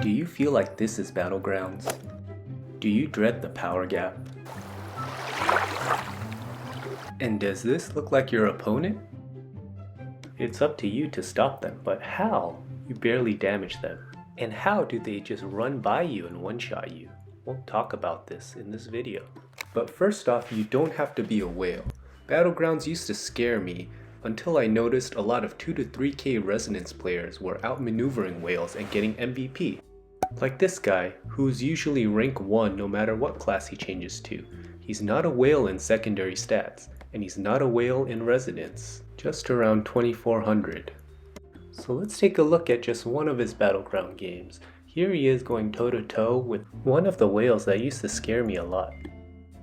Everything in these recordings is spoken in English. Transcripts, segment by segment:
Do you feel like this is Battlegrounds? Do you dread the power gap? And does this look like your opponent? It's up to you to stop them, but how? You barely damage them. And how do they just run by you and one-shot you? We'll talk about this in this video. But first off, you don't have to be a whale. Battlegrounds used to scare me until I noticed a lot of 2 to 3k resonance players were outmaneuvering whales and getting MVP. Like this guy, who's usually rank 1 no matter what class he changes to. He's not a whale in secondary stats, and he's not a whale in resonance, just around 2400. So let's take a look at just one of his Battleground games. Here he is going toe to toe with one of the whales that used to scare me a lot.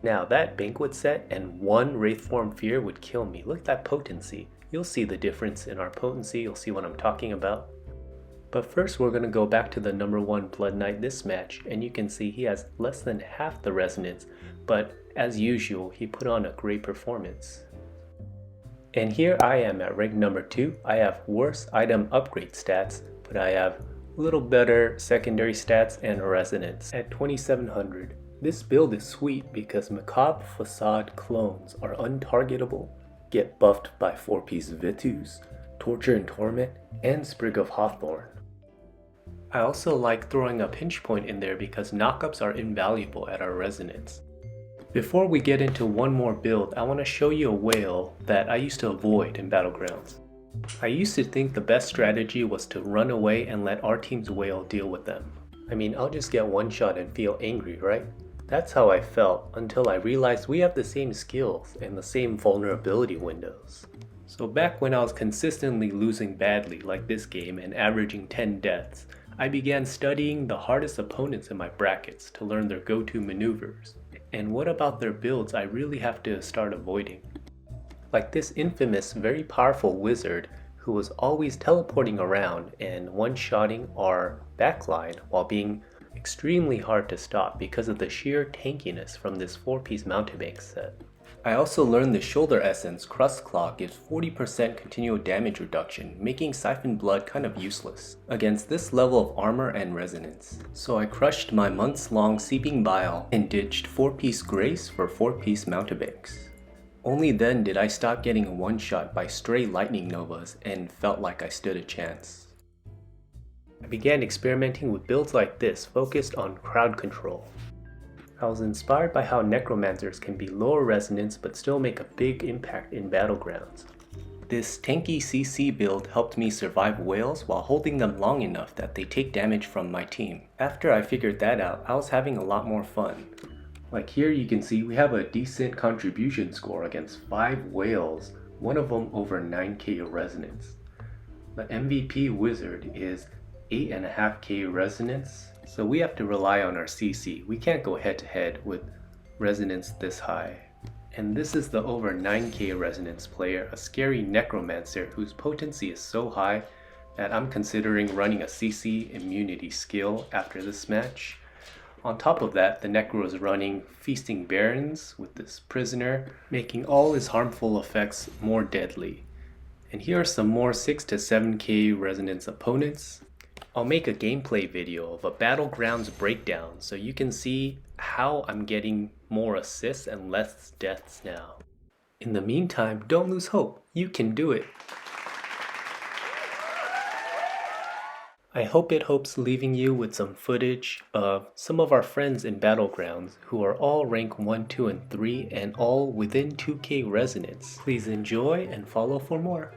Now that banquet set and one Wraithform Fear would kill me. Look at that potency. You'll see the difference in our potency, you'll see what I'm talking about. But first we're going to go back to the number 1 Blood Knight this match, and you can see he has less than half the resonance, but as usual he put on a great performance. And here I am at rank number 2. I have worse item upgrade stats, but I have a little better secondary stats and resonance at 2700. This build is sweet because Macabre Facade clones are untargetable, get buffed by 4-piece Vitus, Torture and Torment, and Sprig of Hawthorn. I also like throwing a pinch point in there because knockups are invaluable at our resonance. Before we get into one more build, I want to show you a whale that I used to avoid in Battlegrounds. I used to think the best strategy was to run away and let our team's whale deal with them. I mean, I'll just get one shot and feel angry, right? That's how I felt until I realized we have the same skills and the same vulnerability windows. So back when I was consistently losing badly like this game and averaging 10 deaths, I began studying the hardest opponents in my brackets to learn their go-to maneuvers. And what about their builds I really have to start avoiding? Like this infamous, very powerful wizard who was always teleporting around and one-shotting our backline while being extremely hard to stop because of the sheer tankiness from this 4-piece mountebank set. I also learned the shoulder essence Crust Claw gives 40% continual damage reduction, making Siphon Blood kind of useless against this level of armor and resonance. So I crushed my months-long Seeping Bile and ditched 4-piece Grace for 4-piece mountebanks. Only then did I stop getting one-shot by stray lightning novas and felt like I stood a chance. I began experimenting with builds like this focused on crowd control. I was inspired by how necromancers can be lower resonance but still make a big impact in Battlegrounds. This tanky CC build helped me survive whales while holding them long enough that they take damage from my team. After I figured that out, I was having a lot more fun. Like here you can see we have a decent contribution score against 5 whales, one of them over 9k resonance. The MVP wizard is 8.5k resonance. So we have to rely on our CC. We can't go head to head with resonance this high. And this is the over 9k resonance player, a scary necromancer whose potency is so high that I'm considering running a CC immunity skill after this match. On top of that, the necro is running Feasting Barons with this prisoner, making all his harmful effects more deadly. And here are some more 6 to 7k resonance opponents. I'll make a gameplay video of a Battlegrounds breakdown so you can see how I'm getting more assists and less deaths now. In the meantime, don't lose hope. You can do it. I hope it helps leaving you with some footage of some of our friends in Battlegrounds who are all rank 1, 2, and 3 and all within 2k resonance. Please enjoy and follow for more.